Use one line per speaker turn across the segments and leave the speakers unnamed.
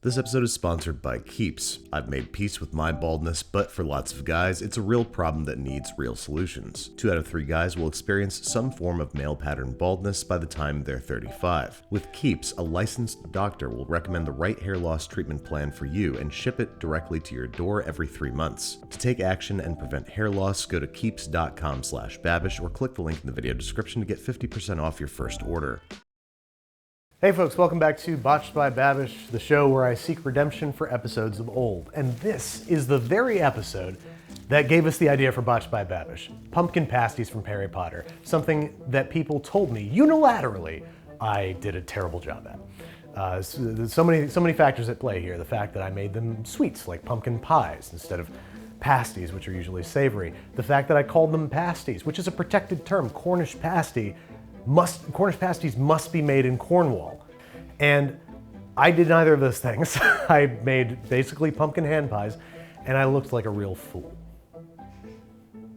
This episode is sponsored by Keeps. I've made peace with my baldness, but for lots of guys, it's a real problem that needs real solutions. 2 out of 3 guys will experience some form of male pattern baldness by the time they're 35. With Keeps, a licensed doctor will recommend the right hair loss treatment plan for you and ship it directly to your door every 3 months. To take action and prevent hair loss, go to keeps.com/babish or click the link in the video description to get 50% off your first order.
Hey folks, welcome back to Botched by Babish, the show where I seek redemption for episodes of old. And this is the very episode that gave us the idea for Botched by Babish. Pumpkin pasties from Harry Potter. Something that people told me unilaterally I did a terrible job at. So many factors at play here. The fact that I made them sweets, like pumpkin pies, instead of pasties, which are usually savory. The fact that I called them pasties, which is a protected term. Cornish pasties must be made in Cornwall. And I did neither of those things. I made basically pumpkin hand pies, and I looked like a real fool.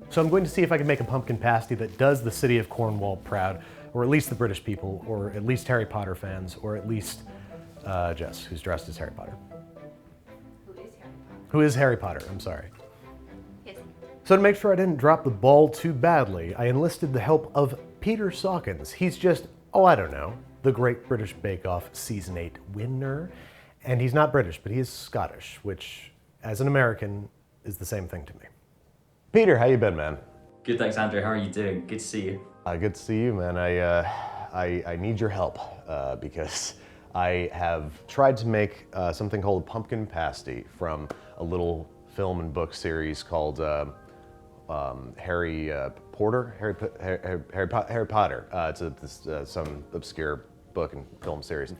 So I'm going to see if I can make a pumpkin pasty that does the city of Cornwall proud, or at least the British people, or at least Harry Potter fans, or at least Jess, who's dressed as Harry Potter. Who is Harry Potter? I'm sorry.
Yes.
So to make sure I didn't drop the ball too badly, I enlisted the help of Peter Sawkins. He's just, I don't know, the Great British Bake Off Season 8 winner. And he's not British, but he is Scottish, which, as an American, is the same thing to me. Peter, how you been, man?
Good, thanks, Andrew. How are you doing? Good to see you.
Good to see you, man. I need your help because I have tried to make something called a pumpkin pasty from a little film and book series called Harry Potter. It's some obscure book and film series.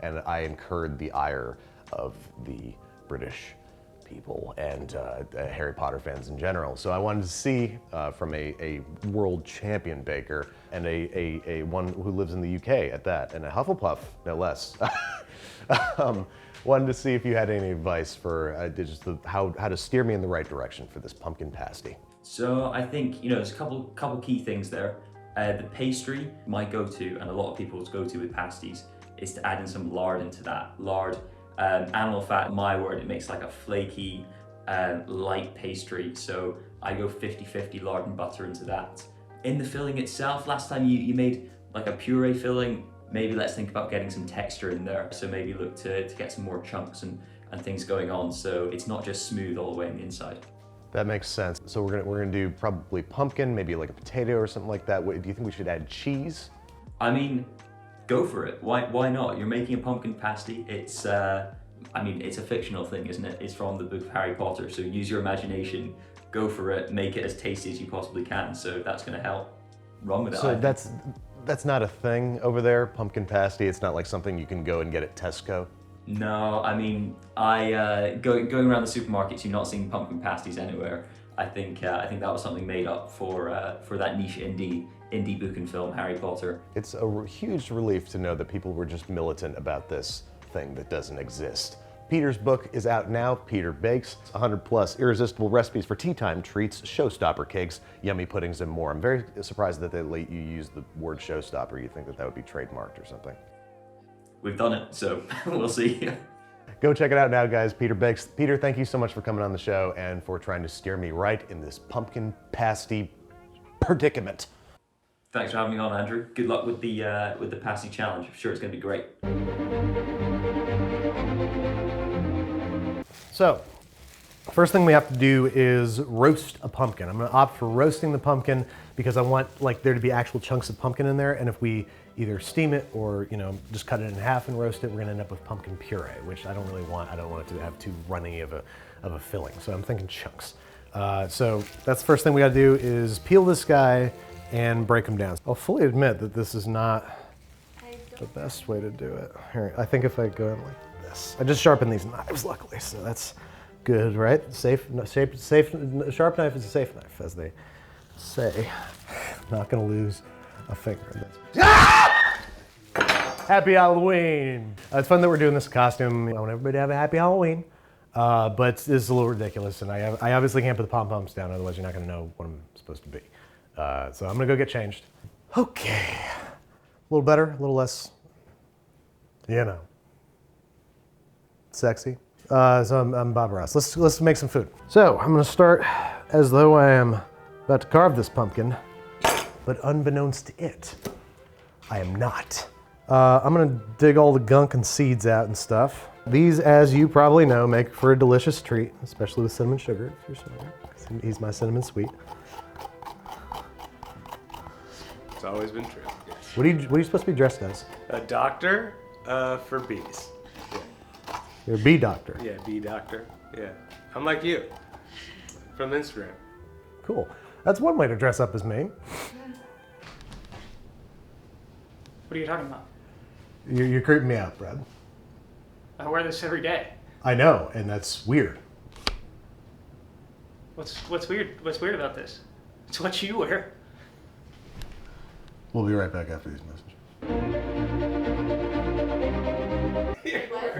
And I incurred the ire of the British people and Harry Potter fans in general. So I wanted to see from a world champion baker and a one who lives in the UK at that, and a Hufflepuff, no less. Wanted to see if you had any advice for just how to steer me in the right direction for this pumpkin pasty.
So I think, there's a couple key things there. The pastry, my go-to, and a lot of people's go-to with pasties, is to add in some lard into that. Lard, animal fat, in my word, it makes like a flaky, light pastry. So I go 50-50 lard and butter into that. In the filling itself, last time you made like a puree filling, maybe let's think about getting some texture in there. So maybe look to get some more chunks and things going on. So it's not just smooth all the way on the inside.
That makes sense. So we're gonna do probably pumpkin, maybe like a potato or something like that. Do you think we should add cheese?
I mean, go for it. Why not? You're making a pumpkin pasty. It's it's a fictional thing, isn't it? It's from the book of Harry Potter. So use your imagination, go for it, make it as tasty as you possibly can. So that's gonna help. Run with it.
So that's not a thing over there, pumpkin pasty. It's not like something you can go and get at Tesco.
No, I mean, going around the supermarkets, you're not seeing pumpkin pasties anywhere. I think that was something made up for that niche indie book and film, Harry Potter.
It's a huge relief to know that people were just militant about this thing that doesn't exist. Peter's book is out now, Peter Bakes. 100+ irresistible recipes for tea time treats, showstopper cakes, yummy puddings, and more. I'm very surprised that they let you use the word showstopper. You'd think that would be trademarked or something.
We've done it, so we'll see.
Go check it out now, guys. Peter Bakes. Peter, thank you so much for coming on the show and for trying to steer me right in this pumpkin pasty predicament.
Thanks for having me on, Andrew. Good luck with the pasty challenge. I'm sure it's going to be great.
So, first thing we have to do is roast a pumpkin. I'm gonna opt for roasting the pumpkin because I want there to be actual chunks of pumpkin in there, and if we either steam it or just cut it in half and roast it, we're gonna end up with pumpkin puree, which I don't really want. I don't want it to have too runny of a filling, so I'm thinking chunks. So that's the first thing we gotta do is peel this guy and break them down. I'll fully admit that this is not the best way to do it. Here, I think if I go in like this. I just sharpened these knives, luckily, so that's good, right? Safe, sharp knife is a safe knife, as they say. I'm not gonna lose a finger. Happy Halloween! It's fun that we're doing this costume. I want everybody to have a happy Halloween, but this is a little ridiculous, and I obviously can't put the pom-poms down, otherwise you're not gonna know what I'm supposed to be. So I'm gonna go get changed. Okay, a little better, a little less, sexy. So I'm Bob Ross. Let's make some food. So I'm gonna start as though I am about to carve this pumpkin, but unbeknownst to it, I am not. I'm gonna dig all the gunk and seeds out and stuff. These, as you probably know, make for a delicious treat, especially with cinnamon sugar, if you're familiar. He's my cinnamon sweet.
It's always been true. Yes.
What are you supposed to be dressed as?
A doctor for bees. Yeah.
You're a bee doctor.
Yeah, bee doctor. Yeah. I'm like you. From Instagram.
Cool. That's one way to dress up as me.
What are you talking about?
You're creeping me out, Brad.
I wear this every day.
I know, and that's weird.
What's weird? What's weird about this? It's what you wear.
We'll be right back after these messages.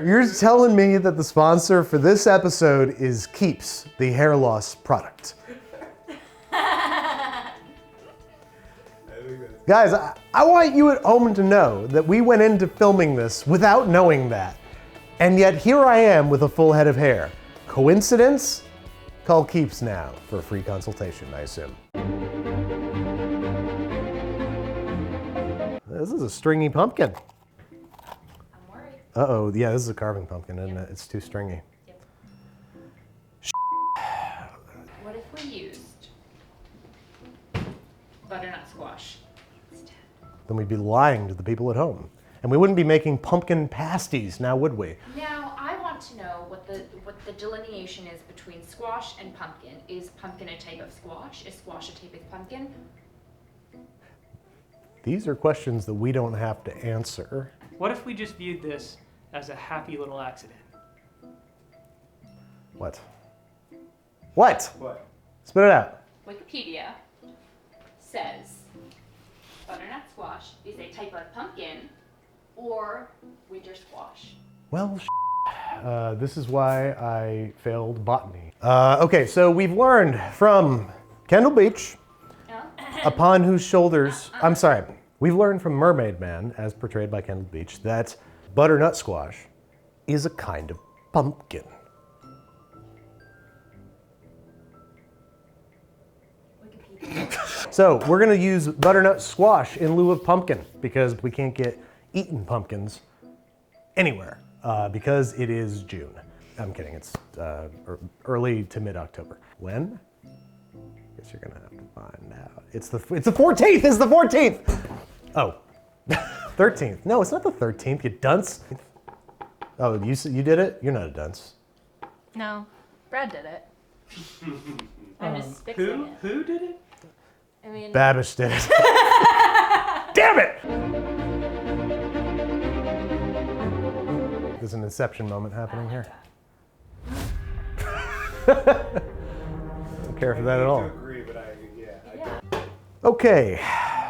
You're telling me that the sponsor for this episode is Keeps, the hair loss product. Guys, I want you at home to know that we went into filming this without knowing that. And yet here I am with a full head of hair. Coincidence? Call Keeps now for a free consultation, I assume. This is a stringy pumpkin.
I'm worried.
Uh-oh, yeah, this is a carving pumpkin, isn't it? It's too stringy.
Yep. What if we used butternut squash instead?
Then we'd be lying to the people at home. And we wouldn't be making pumpkin pasties, now would we?
Now, I want to know what the delineation is between squash and pumpkin. Is pumpkin a type of squash? Is squash a type of pumpkin?
These are questions that we don't have to answer.
What if we just viewed this as a happy little accident?
What? What?
What?
Spit it out.
Wikipedia says butternut squash is a type of pumpkin or winter squash.
Well, this is why I failed botany. Okay, so we've learned from Kendall Beach, upon whose shoulders, I'm sorry, we've learned from Mermaid Man, as portrayed by Kendall Beach, that butternut squash is a kind of pumpkin.
Wikipedia.
So we're gonna use butternut squash in lieu of pumpkin because we can't get eaten pumpkins anywhere because it is June. I'm kidding, it's early to mid-October. When? Guess you're gonna have to find out. It's the 14th, it's the 14th! Oh, 13th. No, it's not the 13th, you dunce. Oh, you did it? You're not a dunce.
No, Brad did it. I'm just fixing it.
Who did it?
I mean,
Babish did it. Damn it! There's an Inception moment happening here. Don't care for that at all.
I agree, but I
Okay,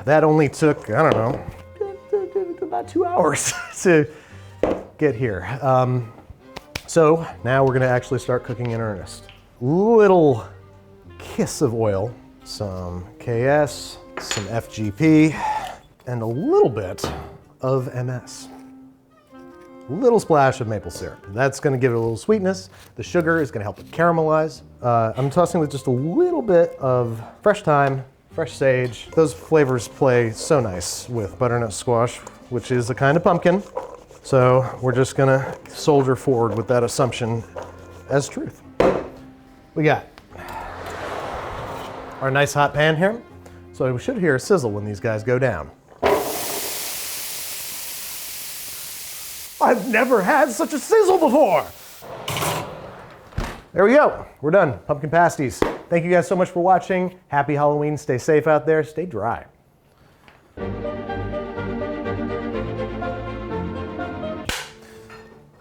that only took, I don't know, about 2 hours to get here. So now we're gonna actually start cooking in earnest. Little kiss of oil, some KS, some FGP, and a little bit of MS. Little splash of maple syrup. That's gonna give it a little sweetness. The sugar is gonna help it caramelize. I'm tossing with just a little bit of fresh thyme, fresh sage. Those flavors play so nice with butternut squash, which is a kind of pumpkin. So we're just gonna soldier forward with that assumption as truth. We got our nice hot pan here. So we should hear a sizzle when these guys go down. I've never had such a sizzle before. There we go, we're done. Pumpkin pasties. Thank you guys so much for watching. Happy Halloween, stay safe out there, stay dry.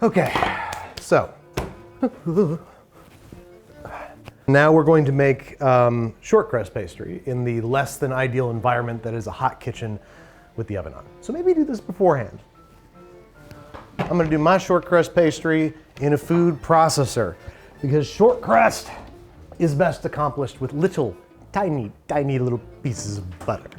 Okay, so. Now we're going to make short crust pastry in the less than ideal environment that is a hot kitchen with the oven on. So maybe do this beforehand. I'm gonna do my short crust pastry in a food processor because short crust is best accomplished with little, tiny, tiny little pieces of butter.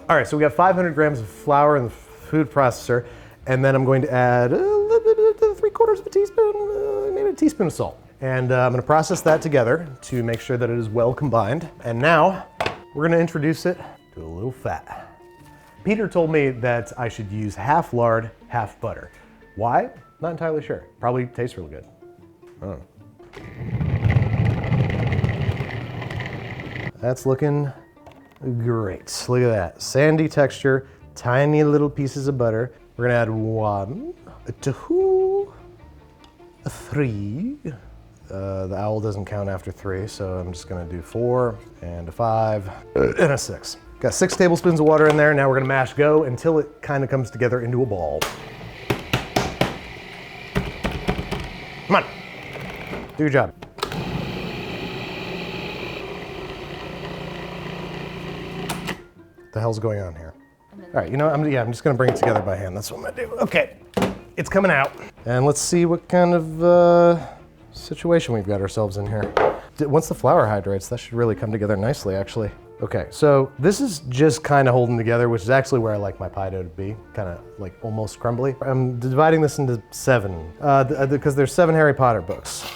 All right, so we got 500 grams of flour in the food processor, and then I'm going to add 3/4 of a teaspoon, maybe a teaspoon of salt. And I'm gonna process that together to make sure that it is well combined. And now we're gonna introduce it to a little fat. Peter told me that I should use half lard, half butter. Why? Not entirely sure. Probably tastes really good. I don't know. That's looking great. Look at that. Sandy texture, tiny little pieces of butter. We're gonna add 1, 2, 3. The owl doesn't count after 3, so I'm just gonna do 4 and a 5 and a 6. Got 6 tablespoons of water in there. Now we're gonna mash go until it kind of comes together into a ball. Come on, do your job. What the hell's going on here? All right, you know, I'm just gonna bring it together by hand. That's what I'm gonna do. Okay, it's coming out. And let's see what kind of situation we've got ourselves in here. Once the flour hydrates, that should really come together nicely, actually. Okay, so this is just kind of holding together, which is actually where I like my pie dough to be, kind of like almost crumbly. I'm dividing this into 7, because there's 7 Harry Potter books.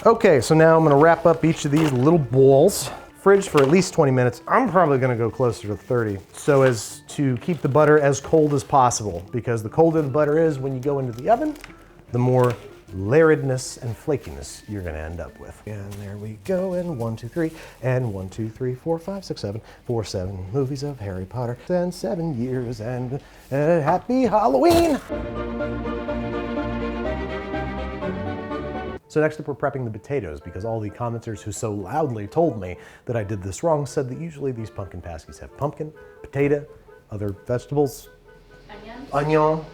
Okay, so now I'm gonna wrap up each of these little balls. Fridge for at least 20 minutes. I'm probably gonna go closer to 30, so as to keep the butter as cold as possible, because the colder the butter is when you go into the oven, the more layeredness and flakiness you're gonna end up with. And there we go, and 1, 2, 3, and 1, 2, 3, 4, 5, 6, 7, 7 movies of Harry Potter, and 7 years, and happy Halloween! So next up, we're prepping the potatoes, because all the commenters who so loudly told me that I did this wrong said that usually these pumpkin pasties have pumpkin, potato, other vegetables, onion.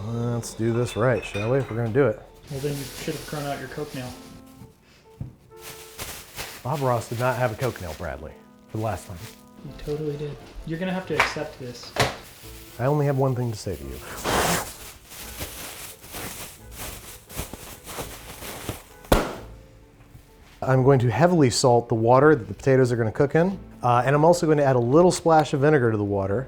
Let's do this right, shall we? If we're gonna do it.
Well, then you should have grown out your Coke nail.
Bob Ross did not have a Coke nail, Bradley, for the last time.
You totally did. You're gonna have to accept this.
I only have one thing to say to you. I'm going to heavily salt the water that the potatoes are going to cook in. And I'm also going to add a little splash of vinegar to the water.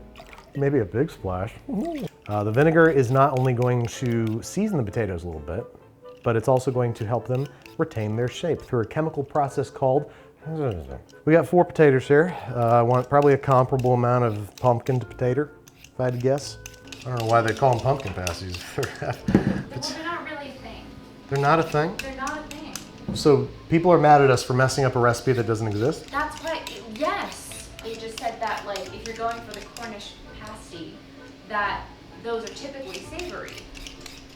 Maybe a big splash. The vinegar is not only going to season the potatoes a little bit, but it's also going to help them retain their shape through a chemical process called... We got 4 potatoes here. I want probably a comparable amount of pumpkin to potato, if I had to guess. I don't know why they call them pumpkin pasties.
They're not really a thing.
They're not a thing?
They're not a thing.
So people are mad at us for messing up a recipe that doesn't exist?
That's what, yes. They just said that, like, if you're going for the Cornish pasty, that those are typically savory.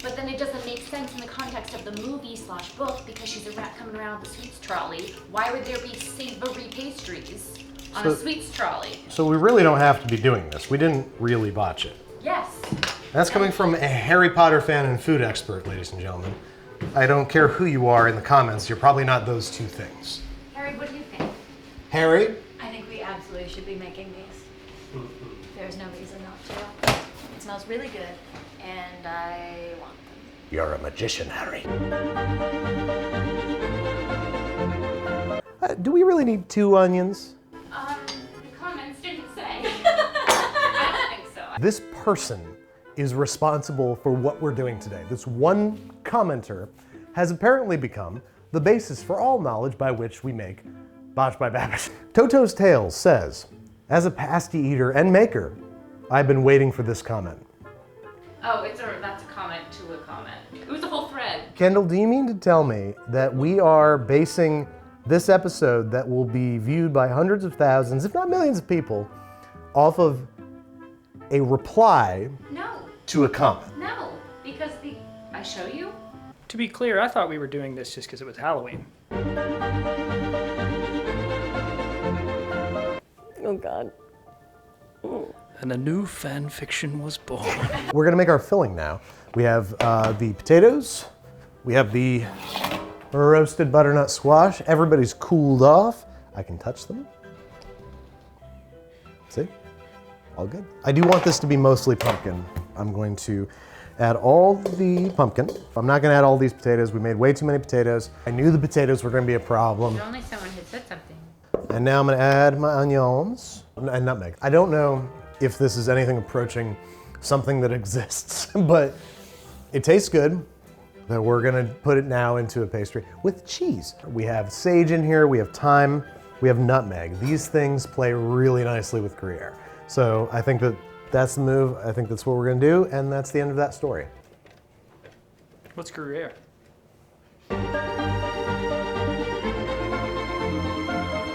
But then it doesn't make sense in the context of the movie/book because she's coming around with the sweets trolley. Why would there be savory pastries on a sweets trolley?
So we really don't have to be doing this. We didn't really botch it.
Yes.
That's coming from a Harry Potter fan and food expert, ladies and gentlemen. I don't care who you are in the comments, you're probably not those 2 things.
Harry, what do you think?
Harry?
I think we absolutely should be making these. There's no reason not to. It smells really good, and I want them.
You're a magician, Harry. Do we really need 2 onions?
The comments didn't say. I don't think so.
This person is responsible for what we're doing today. This one commenter has apparently become the basis for all knowledge by which we make Botched by Babish. Toto's Tales says, as a pasty eater and maker, I've been waiting for this comment.
Oh, that's a comment to a comment. It was a whole thread.
Kendall, do you mean to tell me that we are basing this episode that will be viewed by hundreds of thousands, if not millions of people, off of a reply to a comment?
No, because I show you?
To be clear, I thought we were doing this just because it was Halloween.
Oh God.
And a new fan fiction was born.
We're gonna make our filling now. We have the potatoes, we have the roasted butternut squash. Everybody's cooled off. I can touch them. See? All good. I do want this to be mostly pumpkin. I'm going to add all the pumpkin. I'm not gonna add all these potatoes. We made way too many potatoes. I knew the potatoes were gonna be a problem.
There's only someone who said something.
And now I'm gonna add my onions and nutmeg. I don't know if this is anything approaching something that exists, but it tastes good. that we're gonna put it now into a pastry with cheese. We have sage in here, we have thyme, we have nutmeg. These things play really nicely with Gruyere. So I think that that's the move. I think that's what we're gonna do, and that's the end of that story.
What's Gruyere?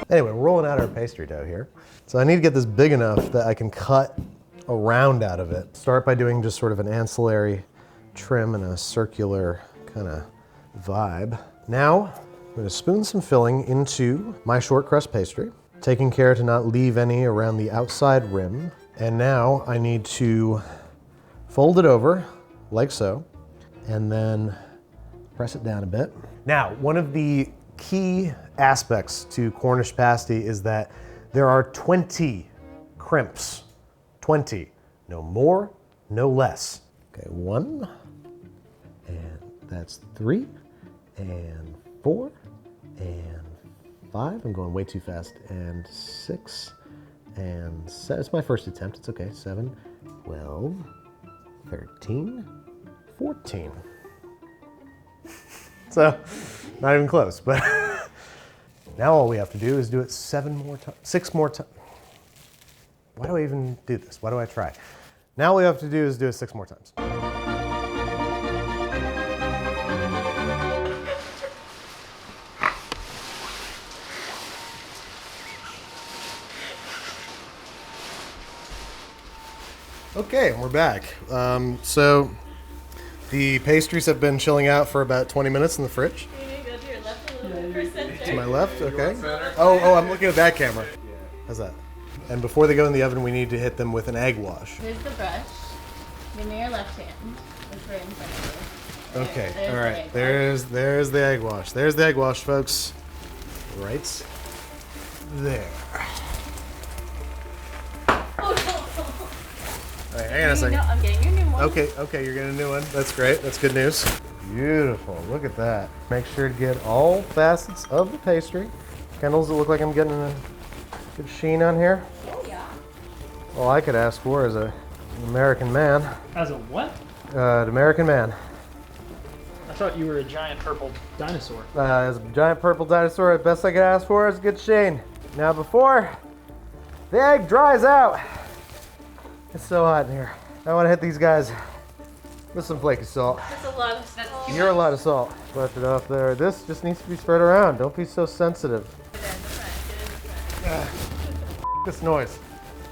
Anyway, we're rolling out our pastry dough here. So I need to get this big enough that I can cut a round out of it. Start by doing just sort of an ancillary trim and a circular kind of vibe. Now, I'm gonna spoon some filling into my short crust pastry, taking care to not leave any around the outside rim. And now I need to fold it over like so, and then press it down a bit. Now, one of the key aspects to Cornish pasty is that there are 20 crimps. 20, no more, no less. Okay, 1, and that's 3, and 4, and 5. I'm going way too fast. And 6, and 7. It's my first attempt, it's okay. 7, 12, 13, 14. So, not even close, but now all we have to do is do it 6 more times. Why do I even do this? Why do I try? Now all we have to do is do it 6 more times. Okay, we're back. So the pastries have been chilling out for about 20 minutes in the fridge.
Go to your left a little bit for center.
To my left, okay. Oh, I'm looking at that camera. How's that? And before they go in the oven, we need to hit them with an egg wash.
Here's the brush. Give me your left hand. It's right in front of you.
Okay,
There's
all
the
right.
egg
There's the egg wash. There's the egg wash, folks. Right there. All right, hang on a second.
No, I'm getting your new one.
Okay, you're getting a new one. That's great. That's good news. Beautiful. Look at that. Make sure to get all facets of the pastry. Kendall, does it look like I'm getting a good sheen on here?
Oh, yeah.
All I could ask for is an American man.
As a what?
An American man.
I thought you were a giant purple dinosaur.
As a giant purple dinosaur, the best I could ask for is a good sheen. Now before the egg dries out, it's so hot in here. I want to hit these guys with some flaky salt.
That's a lot of stuff.
You're a lot of salt. Left it off there. This just needs to be spread around. Don't be so sensitive. This noise.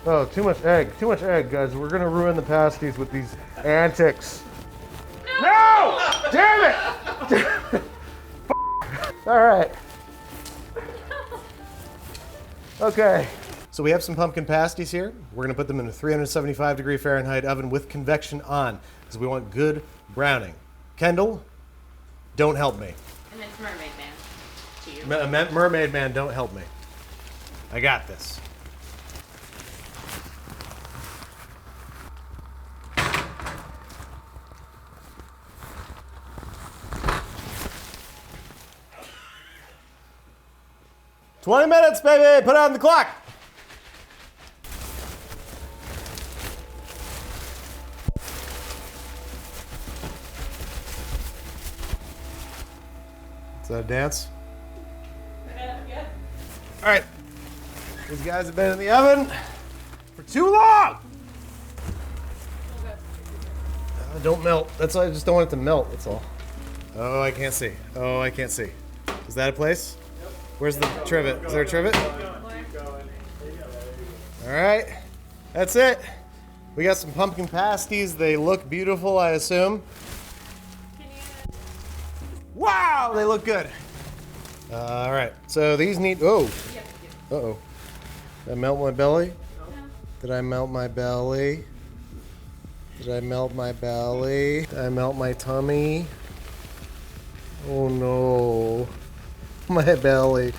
Oh, too much egg. Too much egg, guys. We're gonna ruin the pasties with these antics. No! Damn it! All right. Okay. So we have some pumpkin pasties here. We're gonna put them in a 375 Fahrenheit oven with convection on, because we want good browning. Kendall, don't help me.
And it's Mermaid Man to you.
Mermaid Man, don't help me. I got this. "20 minutes, baby! Put it on the clock!" Is that a dance?
Yeah.
All right. These guys have been in the oven for too long! Don't melt. That's all. I just don't want it to melt, that's all. Oh, I can't see. Oh, I can't see. Is that a place? Where's the trivet? Is there a trivet? All right. That's it. We got some pumpkin pasties. They look beautiful, I assume. Wow, they look good. All right. So these need. Oh. Uh-oh. Did I melt my belly? Did I melt my belly? Did I melt my belly? Did I melt my tummy? Oh no. My belly.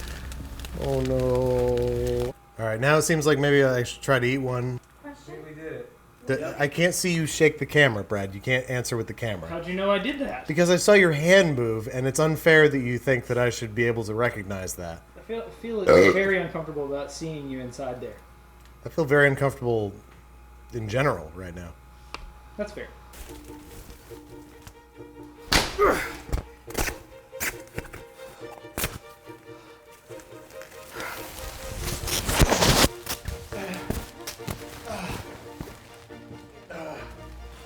Oh no. All right, now it seems like maybe I should try to eat one.
We did it.
I can't see you shake the camera, Brad. You can't answer with the camera.
How'd you know I did that?
Because I saw your hand move, and it's unfair that you think that I should be able to recognize that.
I feel very uncomfortable about seeing you inside there.
I feel very uncomfortable in general right now.
That's fair.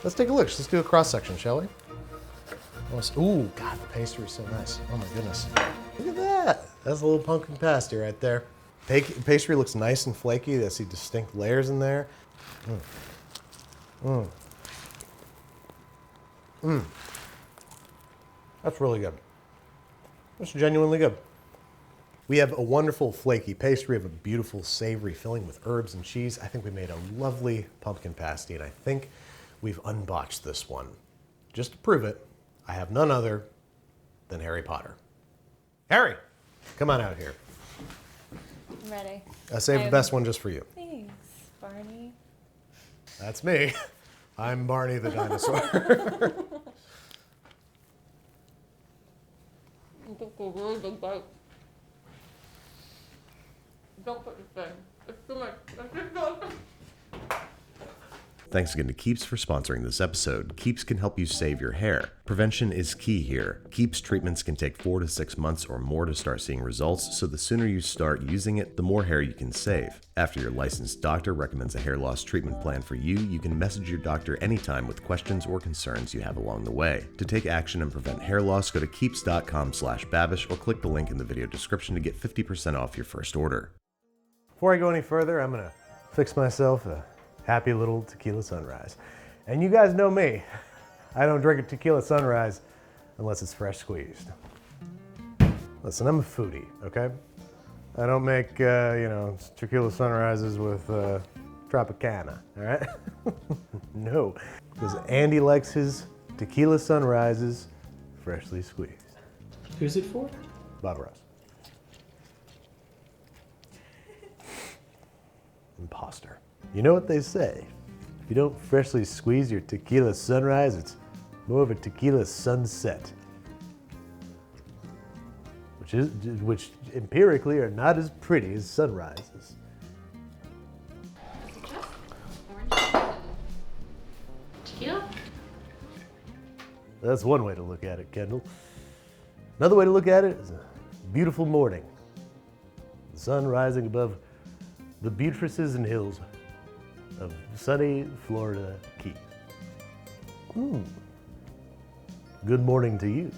Let's take a look. Let's do a cross section, shall we? Ooh, God, the pastry is so nice. Oh my goodness. Look at that. That's a little pumpkin pasty right there. Pastry looks nice and flaky. I see distinct layers in there. That's really good. That's genuinely good. We have a wonderful flaky pastry. We have a beautiful savory filling with herbs and cheese. I think we made a lovely pumpkin pasty, and I think we've unbotched this one. Just to prove it, I have none other than Harry Potter. Harry, come on out here.
I'm ready.
I saved the best one just for you.
Thanks, Barney.
That's me. I'm Barney the dinosaur.
Took a really big bite. Don't put this in. It's too much.
Thanks again to Keeps for sponsoring this episode. Keeps can help you save your hair. Prevention is key here. Keeps treatments can take 4 to 6 months or more to start seeing results, so the sooner you start using it, the more hair you can save. After your licensed doctor recommends a hair loss treatment plan for you, you can message your doctor anytime with questions or concerns you have along the way. To take action and prevent hair loss, go to keeps.com/babish or click the link in the video description to get 50% off your first order.
Before I go any further, I'm gonna fix myself a happy little tequila sunrise. And you guys know me. I don't drink a tequila sunrise unless it's fresh squeezed. Listen, I'm a foodie, okay? I don't make, tequila sunrises with Tropicana, all right? No, because Andy likes his tequila sunrises freshly squeezed.
Who's it for?
Bob Ross. Imposter. You know what they say? If you don't freshly squeeze your tequila sunrise, it's more of a tequila sunset. Which empirically are not as pretty as sunrises.
Tequila?
That's one way to look at it, Kendall. Another way to look at it is a beautiful morning. The sun rising above the buttresses and hills of sunny Florida Keys. Good morning to you.